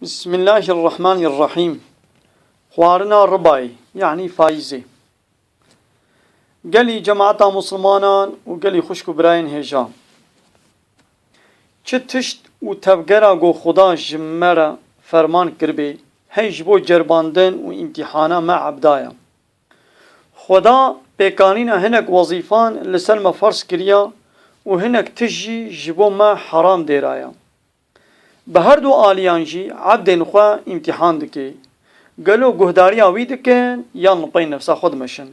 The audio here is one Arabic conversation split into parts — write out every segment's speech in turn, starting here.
بسم الله الرحمن الرحيم. خوارنا رباي يعني فايزة قالي جماعة مسلمانان وقالي خشكو براين هجا چه تشت و تفگرا گو خدا جمرا فرمان کربي هیج بو جرباندن و امتحانا مع عبدايا خدا بيكانينا هنك وظيفان لسلم فرس كريا و هنك تجي جبو ما حرام ديرايا بهر دو آلیان جی عبدین خواه امتحان دکی گلو گهداری آوی دکن یا نپای نفسا خود مشن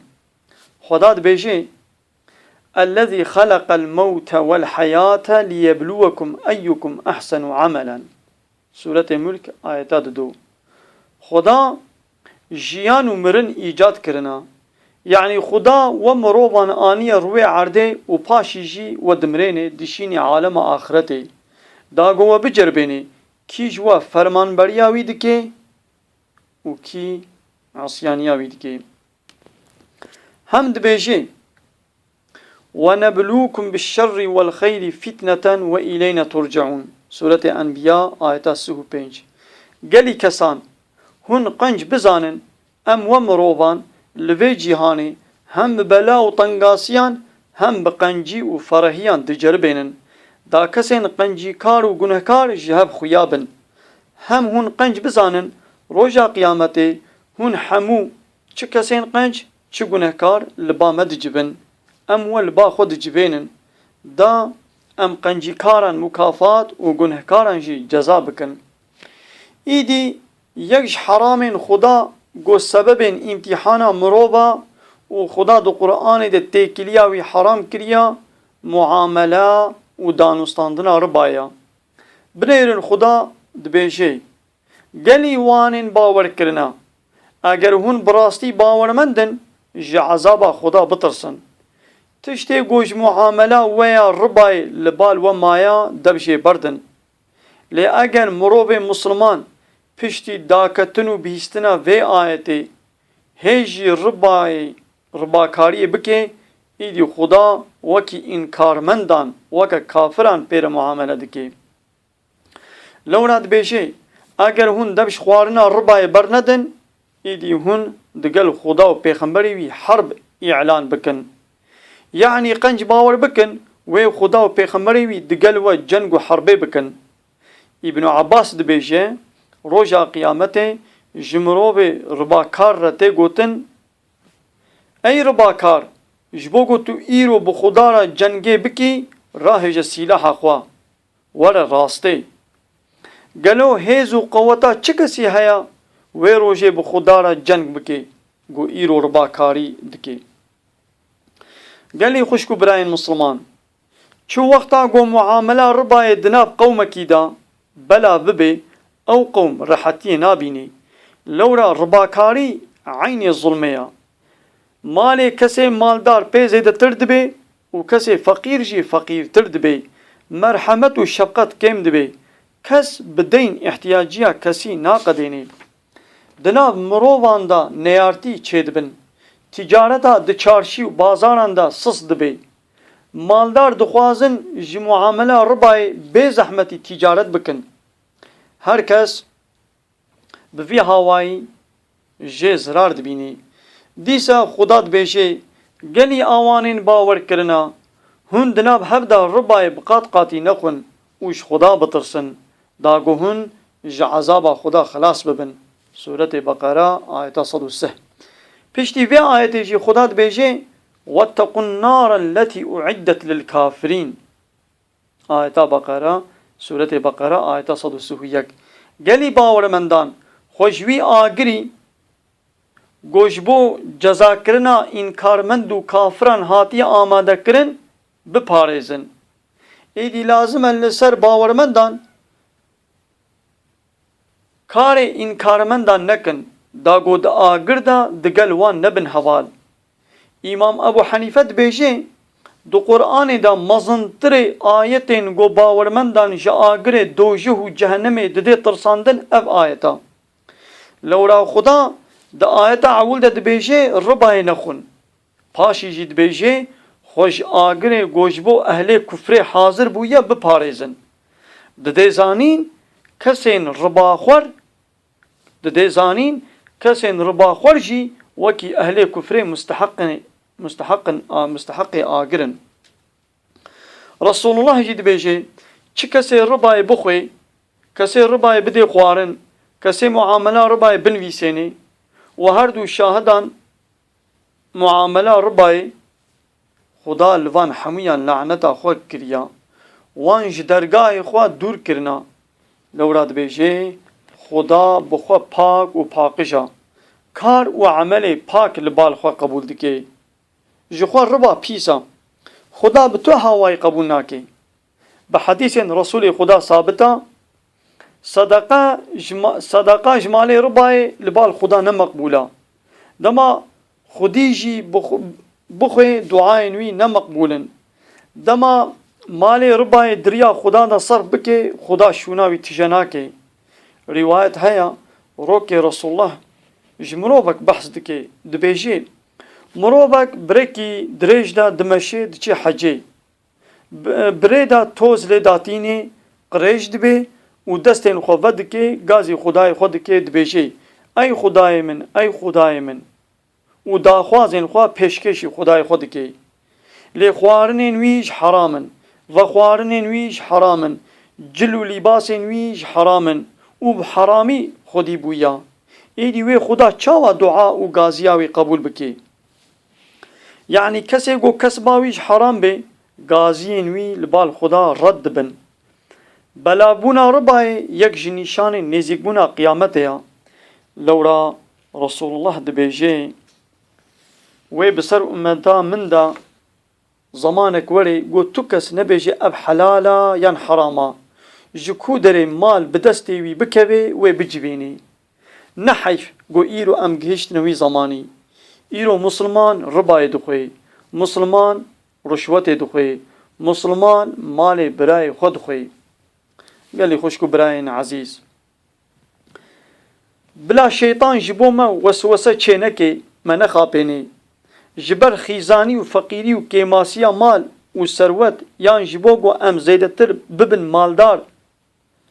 خدا دبیجی الذي خلق الموت والحياة ليبلوكم أيكم أحسن عملا سورة ملك آيات دو خدا جيان و مرن ایجاد کرنا يعني خدا و مروبان آنی روی عرده و پاشی جی و دمرین دشین عالم آخرته دا گوه بجربینی کی جوا فرمان بریاوی دکه و کی عصیانیاوی دکه هم دبیجه ونبلوكم بالشر والخير فتنة وإلينا ترجعون سورة أنبياء آيات 35 قالي كسان هن قنج بزانن أم ومروبان لوي جيهاني هم بلا و طنقاسيان هم بقنجي و فرهيان دجربينن دا کسین قنجی کار و گنهکار جهب خویابن هم هون قنج بزانن روژا قیامته هون همو چه کسین قنج چه گنهکار لبا مدجبن ام و لبا خود جبینن دا ام قنجی کاران مکافات و گنهکاران جی جزا بکن ایدی یکش حرامین خدا گو سببین امتحانا مروبا و خدا دو قرآن ده تیکلیاوی حرام کریا معامله و دانستاندنا ربایا بنیرن خدا دبیجی گلی وانین باور کرنا اگر هون براستی باورمندن جا عذابا خدا بترسن تشتی گوش معامله ویا ربای لبال و مایا دبشی بردن لی اگر مروب مسلمان پشتی داکتن و بیستنا وی آیتی هیجی رباکاری بکه ایدی خدا وکی انکارمندان وکا کافران پیر معامله دکی لوراد بیشه اگر هون دبش خوارنا ربای برندن ایدی هون دگل خدا و پیغمبری وی حرب اعلان بکن یعنی قنج باور بکن وی خدا و پیغمبری وی دگل و جنگ و حربه بکن ابن عباس دبیشه روژا قیامت جمروب رباکار رته گوتن ای رباکار جبوگو تو ایرو بخدا را جنگی بکی راه جا سیلاح خوا ور راسته گلو هیز و قوتا چه کسی هیا وی روژه بخدا را جنگ بکی گو ایرو رباکاری دکی گلی خوشکو براین مسلمان چو وقتا گو معامله ربای دناب قومکی دا بلا ببه او قوم راحتی نابینی لورا رباکاری عین ظلمه مال کسی مالدار پی زیده ترد بی و کسی فقیر جی فقیر ترد بی مرحمت و شفقت کم دبی کس بدین احتیاجیا کسی ناقدینی دناب مروان دا نیارتی چید بن تجارتا د چارشی و بازاران دا سس دبی مالدار دخوازن جی معامله ربای بی زحمتی تجارت بکن هر کس بوی هاوایی جی زرار دبینی دیسا خدا دبیشه گلی آوانین باور کرنا هون دناب هفدا ربای بقات قاتی نخون اوش خدا بترسن داگو هون جا عذابا خدا خلاص ببن سورة بقرة آیت 103 پشتی وی آیت جی خدا دبیشه واتقوا النار التي اعدت للكافرين آیت بقرة سورة بقرة آیت 131 گلی باورمندان خوشوی آگری گوشبو جزا کرنا انکارمند و کافران هاتی آماده کرن بپارێزن ایدی لازمه لسر باورمندان کار انکارمندان نکن دا گود آگر دا دگل وان نبن حوال امام ابو حنیفه دبیجه دو قرآن دا مزنتر آیتین گو باورمندان جا آگر دوجه و جهنم دده ترساندن اف آیتا لورا خدا دا آیت اول دا دبیجه ربای نخون پاشی جی دبیجه خوش آگر گوشبو اهل کفر حاضر بویا بپارێزن دده زانین كسين رباخور ددي زانين كسين رباخور جي وكي أهل كفر مستحق آقرن. رسول الله جد بيجي چه كسي رباي بخوي كسي رباي بدي خوارن كسي معاملة رباي بنويسيني وهردو شاهدان معاملة رباي خدا لوان حميان لعنتا خو كريا وان جدرگاه خوا دور کرنا لوراد بيجي خدا بخوا پاک و پاکجا کار و عمل پاک لبال خوا قبول دكي جخوا ربا پیسا خدا بتو هواي قبول ناكي. بحديث رسول خدا ثابتا صدقه جمالي رباي لبال خدا نمقبولا دما خديجي بخوي دعاء نوي نمقبولا دما مالي رباي دريا خدا دا صرف بكي خدا شوناوي تجناكي. رواية هيا روكي رسول الله جمروبك بحث دكي دبيجي مروبك بريكي دريج دا دمشي دچي حجي بريدا توز لداتيني قريش دبي ودستين خوفا دكي غازي خداي خودكي دبيجي اي خداي من اي خداي من ودا خوازين خوا پیشکشی خدای خود کی لی خوارنین ویج حرامن و خوارنین ویج حرامن جلو لباسین ویج حرامن و بحرامی خودی بویا ایدی وی خدا چاوا دعا و غازیاوی قبول بکی. يعني کسی گو کسباویج حرام بی غازین وی لبال خدا رد بن بلا بونا ربای یک جنیشان نزیک بونا قیامت یا لورا رسول الله دبیجی وي بسر امتا من دا زمانك وري قو تكس نبيجي اب حلالا ين حراما جكو دري مال بدستي وي بكبي وي بجبيني نحيف قو ايرو ام جهشت نوي زماني ايرو مسلمان رباي دخوي مسلمان رشوتي دخوي مسلمان مالي براي خود خوي. قال لي خوشكو براين عزيز بلا شيطان جبو ما وسوسه چينكي ما نخابيني جبر خيزاني وفقيري وكيماسيا مال وثروت يان جبوغو ام زيدتر ببن مالدار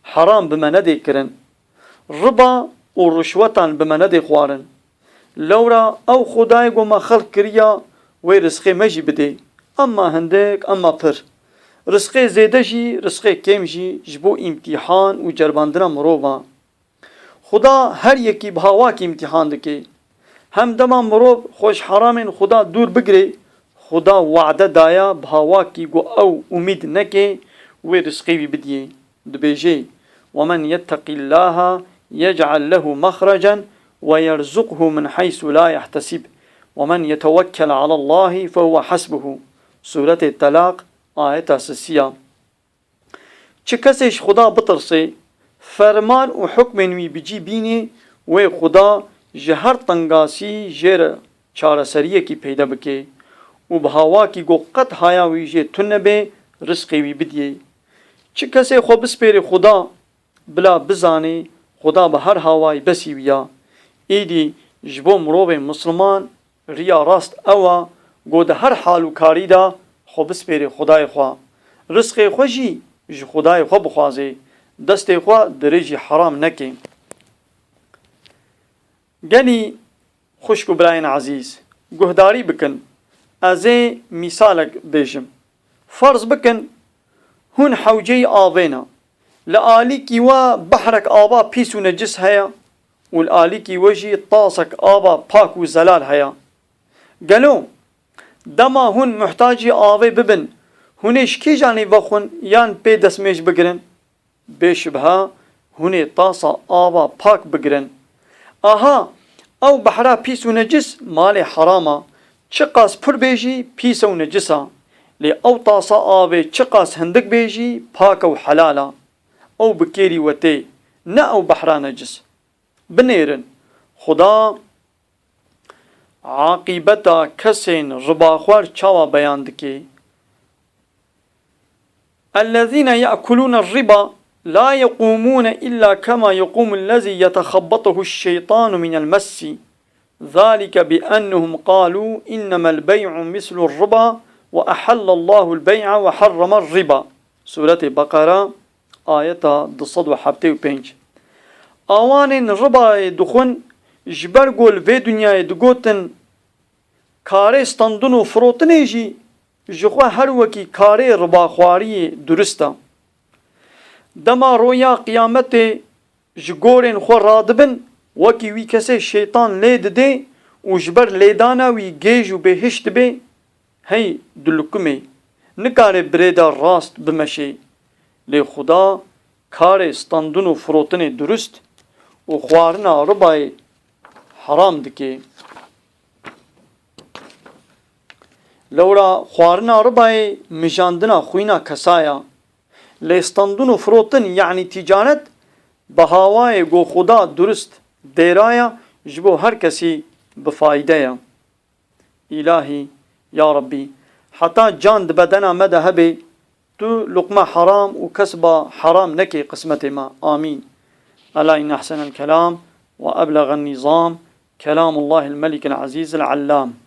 حرام بمندي كرن ربا ورشوتان بمندي خوارن لورا او خدايغو ما خلق كريا وي رزقي مجي بدي اما هندك اما پر رزقي زيدجي رزقي كيمجي جبو امتحان وجرباندنا مروبا خدا هر يكي بهاواك امتحان دكي هم دما مروب خوش حرامين خدا دور بگري خدا وعده دايا بهاواكي گو او امید نكي وي رزقي بدي دبيجي ومن يتق الله يجعل له مخرجا ويرزقه من حيث لا يحتسب ومن يتوكل على الله فهو حسبه. سورة الطلاق آية 6. چه کسیش خدا بترسي فرمان و حکم نوی بجی بینی و خدا جهر تنگاسی جر چاره سریه کی پیدا بکه و بهاوا کی گو قط هایا ویجه تنبه رزقی وی بدیه. چه کسی خو بسپیر خدا بلا بزانی خدا به هر هوای بسی ویا ایدی جبو مروب مسلمان ریا راست اوا گو ده هر حال و کاری دا خو بسپیر خدای خوا رزق خوشی ج خدای خو بخوازه دست خوا درجی حرام نکه. گلی خوشکو براین عزیز گهداری بکن ازه مثالک بیجم فرض بکن هون حوجی آوینا لآلی کی و بحرک آبا پیس و نجس هیا والآلی کی وجی طاسک آبا پاک و زلال هیا گلو دما هون محتاجی آوی ببن هونش کی جانی بخون یان پی دسمیش بگرن بشبها هونی طاسا آبا پاک بگرن آها او بحرا پیس و نجس مال حراما چقاس پر بیجی پیس و نجسا لی او طاسا آبی چقاس هندک بیجی پاک و حلالا او بکیری وتی نه او بحرا نجس بنیرن خدا عاقبتا کسین رباخوار چاوا بیان دکی الذين يأكلون الربا لا يقومون إلا كما يقوم الذي يتخبطه الشيطان من المس ذلك بأنهم قالوا إنما البيع مثل الربا وأحل الله البيع وحرم الربا. سورة بقرة آيتا 275. آوان ربا دخون جبر گول في دنیای دگوتن کاره ستاندن و فروتنه جی جخوا هر وکی کاره ربا خواری درستا. دما رویا قیامت جگورن خو رادبن وکی وی کسی شیطان لید ده و جبر لیدانا وی گیج و بهشت به هی دلکمه نکاره بریدا راست بمشه. لی خدا کار ستاندن و فروتن درست و خوارنا ربای حرام دکه. لورا خوارنا ربای مجاندنا خوینا کسایا. لی ستاندن و فروتن یعنی تجارت بهاوای گو خدا درست دیرایا جبو هر کسی بفایده یا. الهی یا ربی حتی جان بدنا مده هبه تو لقمة حرام وكسبة حرام نكي قسمة ما. آمين. ألا إن أحسن الكلام وأبلغ النظام كلام الله الملك العزيز العلام.